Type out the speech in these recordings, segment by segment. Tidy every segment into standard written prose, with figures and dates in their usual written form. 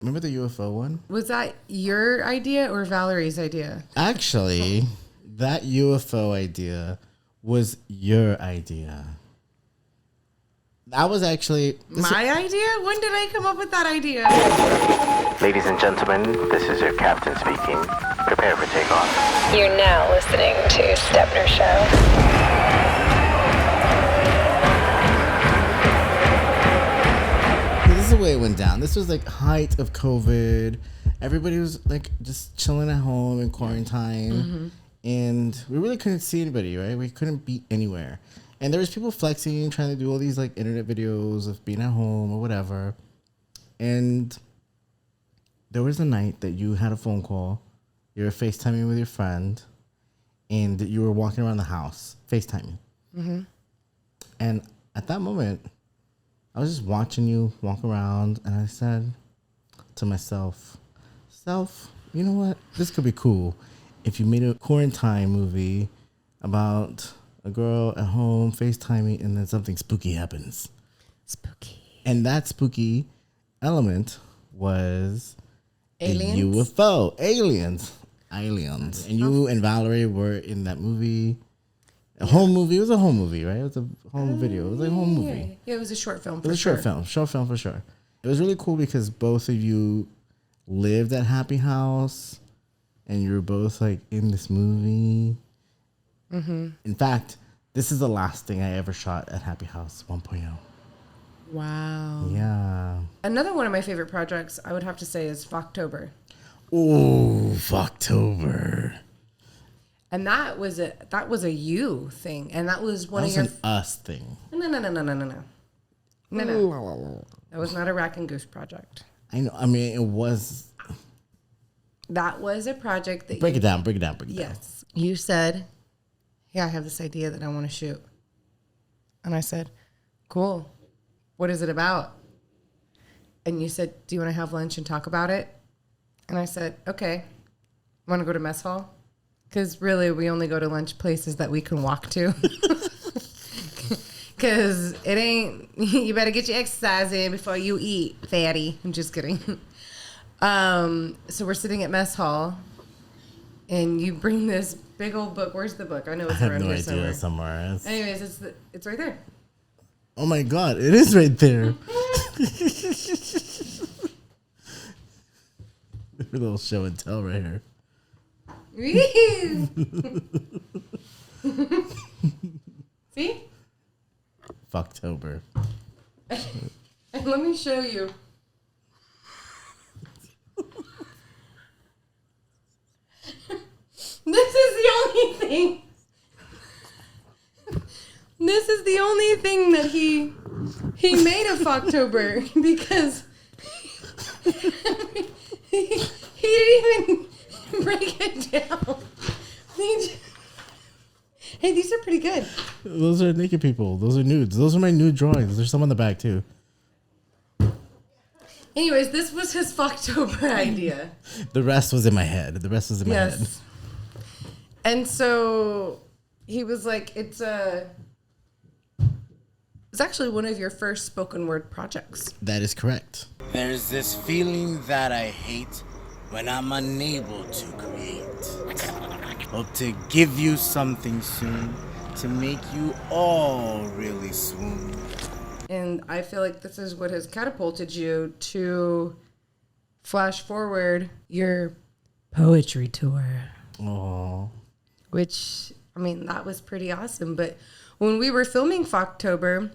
Remember the UFO one? Was that your idea or Valerie's idea? Actually, that UFO idea was your idea. That was actually... My idea? When did I come up with that idea? Ladies and gentlemen, this is your captain speaking. Prepare for takeoff. You're now listening to Stepner Show. This is the way it went down. This was like height of COVID. Everybody was like just chilling at home in quarantine. Mm-hmm. And we really couldn't see anybody, right? We couldn't be anywhere. And there was people flexing, trying to do all these like internet videos of being at home or whatever. And there was a night that you had a phone call. You were FaceTiming with your friend. And you were walking around the house, FaceTiming. Mm-hmm. And at that moment, I was just watching you walk around. And I said to myself, you know what? This could be cool if you made a quarantine movie about a girl at home FaceTiming and then something spooky happens. Spooky. And that spooky element was Aliens? a UFO. Aliens. And you and Valerie were in that movie. A home movie. It was a home movie, right? It was a home video. It was a home movie. Yeah, it was a short film. It was a short film for sure. It was really cool because both of you lived at Happy House and you were both like in this movie. Mm-hmm. In fact, this is the last thing I ever shot at Happy House 1.0. Wow. Yeah. Another one of my favorite projects, I would have to say, is Focktober. Oh, Focktober. And that was a you thing, and that was one That of was your an us thing. No. That was not a Rack and Goose project. I know. I mean, it was. That was a project that Break it down. Yes. You said, "Yeah, I have this idea that I want to shoot," and I said, "Cool. What is it about?" And you said, "Do you want to have lunch and talk about it?" And I said, "Okay. Want to go to mess hall?" Because really, we only go to lunch places that we can walk to. Because it ain't, you better get your exercise in before you eat, fatty. I'm just kidding. So we're sitting at mess hall, and you bring this big old book. Where's the book? I know it's around here somewhere. Anyways, it's right there. Oh my God, it is right there. A little show and tell right here. See? Focktober. And let me show you. This is the only thing. This is the only thing that he made of Focktober because he didn't even break it down. Hey, these are pretty good. Those are naked people. Those are nudes. Those are my nude drawings. There's some on the back too. Anyways, this was his Focktober idea. The rest was in my head. Yes. And so he was like, it's actually one of your first spoken word projects. That is correct. There's this feeling that I hate when I'm unable to create. Hope to give you something soon to make you all really swoon. And I feel like this is what has catapulted you to flash forward your poetry tour. Oh. Which, I mean, that was pretty awesome. But when we were filming Focktober,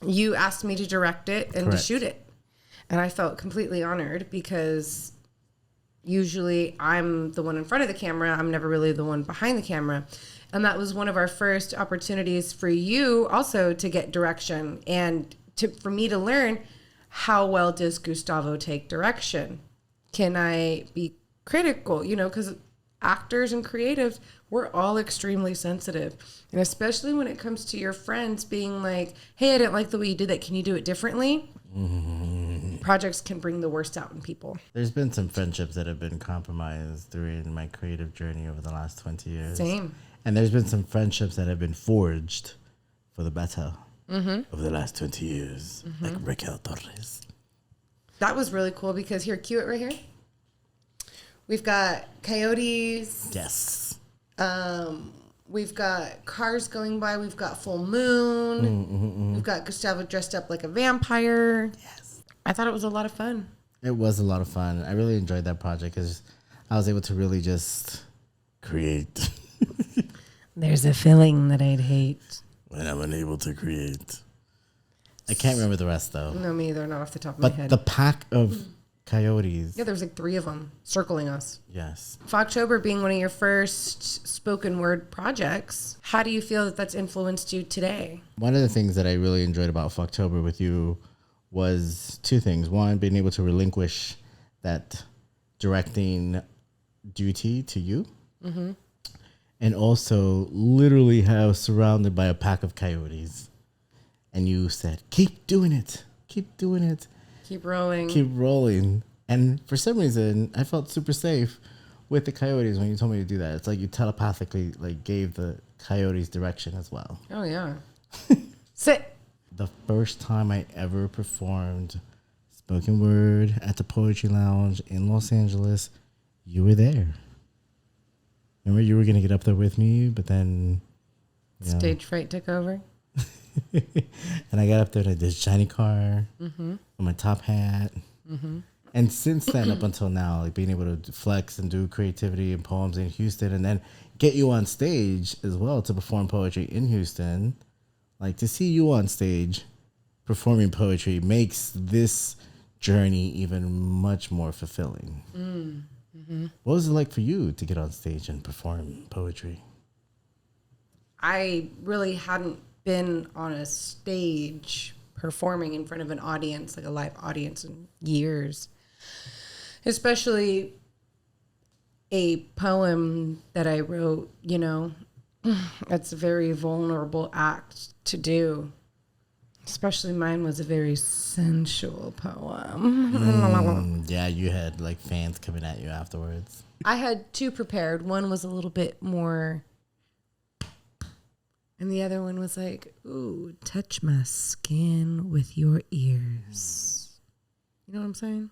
you asked me to direct it and to shoot it. And I felt completely honored because usually I'm the one in front of the camera. I'm never really the one behind the camera. And that was one of our first opportunities for you also to get direction and for me to learn how well does Gustavo take direction? Can I be critical? You know, because actors and creatives, we're all extremely sensitive. And especially when it comes to your friends being like, hey, I didn't like the way you did that. Can you do it differently? Mm-hmm. Projects can bring the worst out in people. There's been some friendships that have been compromised during my creative journey over the last 20 years. Same. And there's been some friendships that have been forged for the better over the last 20 years, like Raquel Torres. that was really cool because here, cue it right here. We've got coyotes. Yes. We've got cars going by. We've got full moon. We've got Gustavo dressed up like a vampire. Yes. I thought it was a lot of fun. It was a lot of fun. I really enjoyed that project because I was able to really just create. There's a feeling that I'd hate. When I'm unable to create. I can't remember the rest, though. No, me either. Not off the top of my head. But the pack of coyotes. Yeah, there was like 3 of them circling us. Yes. Fogtober being one of your first spoken word projects, how do you feel that that's influenced you today? One of the things that I really enjoyed about Fogtober with you was 2 things. One, being able to relinquish that directing duty to you. Mm-hmm. And also literally have surrounded by a pack of coyotes. And you said, keep doing it. Keep doing it. Keep rolling. Keep rolling. And for some reason, I felt super safe with the coyotes when you told me to do that. It's like you telepathically like gave the coyotes direction as well. Oh, yeah. Sit. The first time I ever performed spoken word at the Poetry Lounge in Los Angeles, you were there. Remember, you were going to get up there with me, but then... Stage fright took over. And I got up there and I did shiny car with my top hat. And since then, up until now, like being able to flex and do creativity and poems in Houston and then get you on stage as well to perform poetry in Houston. Like to see you on stage performing poetry makes this journey even much more fulfilling. What was it like for you to get on stage and perform poetry? I really hadn't been on a stage performing in front of an audience, like a live audience, in years. Especially a poem that I wrote, you know, that's a very vulnerable act to do. Especially mine was a very sensual poem. Yeah, you had like fans coming at you afterwards. I had 2 prepared. One was a little bit more, and the other one was like, ooh, touch my skin with your ears. You know what I'm saying?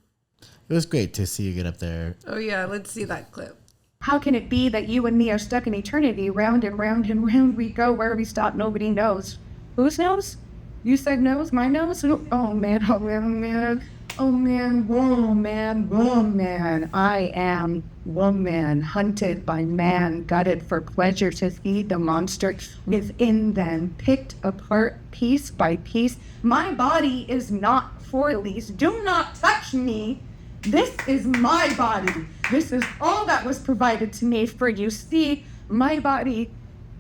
It was great to see you get up there. Oh, yeah. Let's see that clip. How can it be that you and me are stuck in eternity? Round and round and round we go. Where we stop, nobody knows. Whose nose? You said nose? My nose? Oh, man. Oh, man. Oh, man. Whoa, man. Whoa, man. I am woman, hunted by man, gutted for pleasure to see the monster within them, picked apart piece by piece. My body is not for lease. Do not touch me. This is my body. This is all that was provided to me. For you see, my body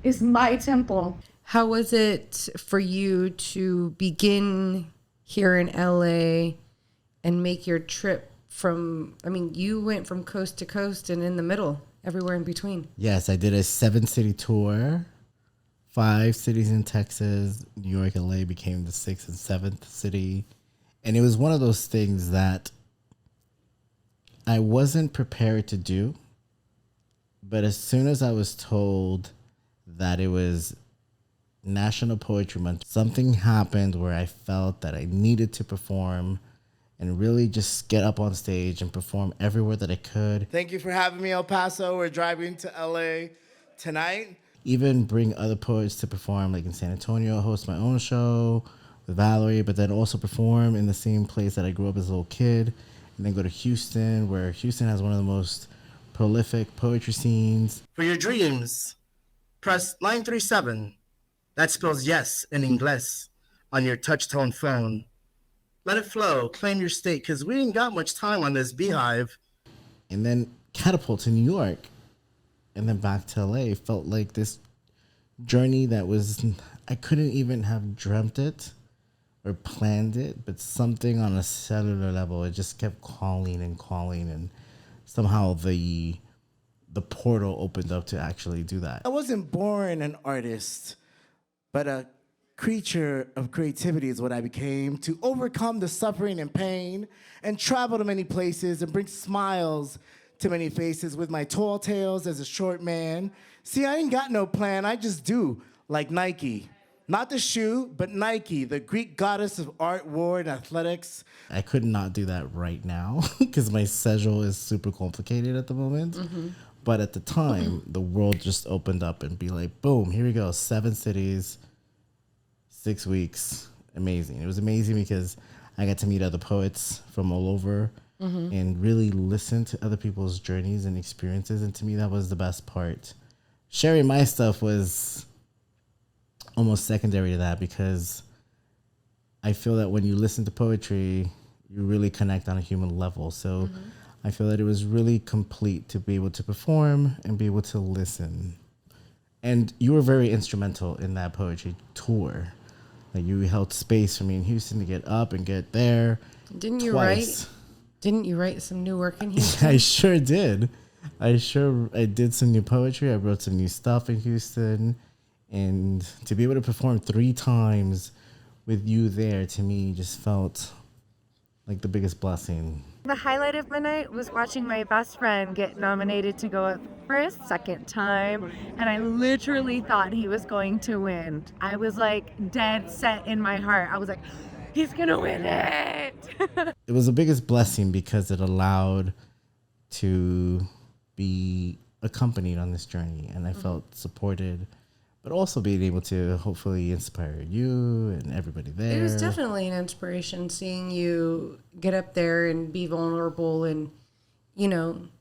is my temple. How was it for you to begin here in LA and make your trip from, I mean, you went from coast to coast and in the middle, everywhere in between? Yes, I did a 7-city tour. 5 cities in Texas. New York, LA became the 6th and 7th city. And it was one of those things that I wasn't prepared to do. But as soon as I was told that it was National Poetry Month, something happened where I felt that I needed to perform and really just get up on stage and perform everywhere that I could. Thank you for having me, El Paso. We're driving to LA tonight. Even bring other poets to perform, like in San Antonio, host my own show with Valerie, but then also perform in the same place that I grew up as a little kid, and then go to Houston, where Houston has one of the most prolific poetry scenes. For your dreams, press 937. That spells yes in English on your touch-tone phone. Let it flow. Claim your state, because we ain't got much time on this beehive. And then catapult to New York, and then back to LA. Felt like this journey that was, I couldn't even have dreamt it or planned it, but something on a cellular level, it just kept calling, and somehow the portal opened up to actually do that. I wasn't born an artist, but a creature of creativity is what I became, to overcome the suffering and pain and travel to many places and bring smiles to many faces with my tall tales as a short man. See, I ain't got no plan, I just do, like Nike. Not the shoe, but Nike, the Greek goddess of art, war, and athletics. I could not do that right now because my schedule is super complicated at the moment. But at the time, the world just opened up and be like, boom, here we go. 7 cities, 6 weeks. Amazing. It was amazing because I got to meet other poets from all over and really listen to other people's journeys and experiences. And to me, that was the best part. Sharing my stuff was almost secondary to that because I feel that when you listen to poetry, you really connect on a human level. So I feel that it was really complete to be able to perform and be able to listen. And you were very instrumental in that poetry tour. Like you held space for me in Houston to get up and get there. Didn't you twice. Didn't you write some new work in Houston? I sure did. I did some new poetry. I wrote some new stuff in Houston. And to be able to perform 3 times with you there, to me, just felt like the biggest blessing. The highlight of my night was watching my best friend get nominated to go up for a second time, and I literally thought he was going to win. I was like dead set in my heart. I was like, he's gonna win it. It was the biggest blessing because it allowed to be accompanied on this journey, and I felt supported, but also being able to hopefully inspire you and everybody there. It was definitely an inspiration seeing you get up there and be vulnerable and,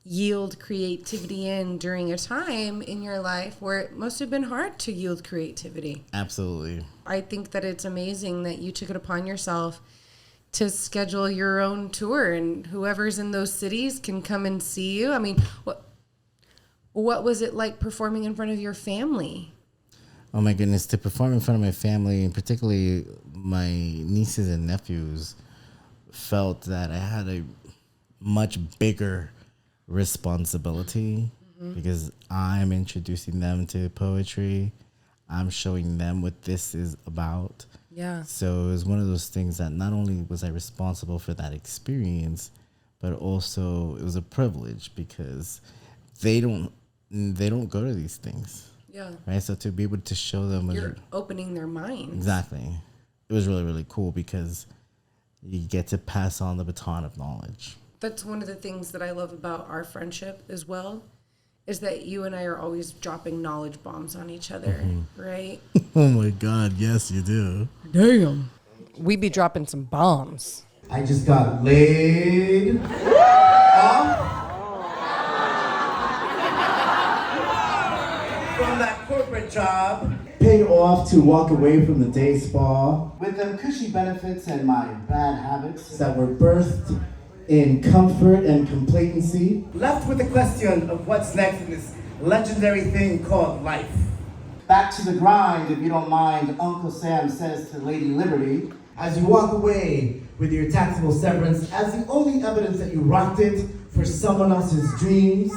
yield creativity in during a time in your life where it must have been hard to yield creativity. Absolutely. I think that it's amazing that you took it upon yourself to schedule your own tour and whoever's in those cities can come and see you. I mean, what was it like performing in front of your family? Oh my goodness, to perform in front of my family, and particularly my nieces and nephews, felt that I had a much bigger responsibility because I'm introducing them to poetry. I'm showing them what this is about. Yeah. So it was one of those things that not only was I responsible for that experience, but also it was a privilege because they don't go to these things. Yeah. Right. So to be able to show them, You're opening their minds. Exactly. It was really, really cool because you get to pass on the baton of knowledge. That's one of the things that I love about our friendship as well, is that you and I are always dropping knowledge bombs on each other, right? Oh my God. Yes, you do. Damn. We be dropping some bombs. I just got laid off from that corporate job, paid off to walk away from the day spa with them cushy benefits and my bad habits that were birthed in comfort and complacency. Left with the question of what's next in this legendary thing called life. Back to the grind, if you don't mind, Uncle Sam says to Lady Liberty, as you walk away with your taxable severance as the only evidence that you rocked it for someone else's dreams.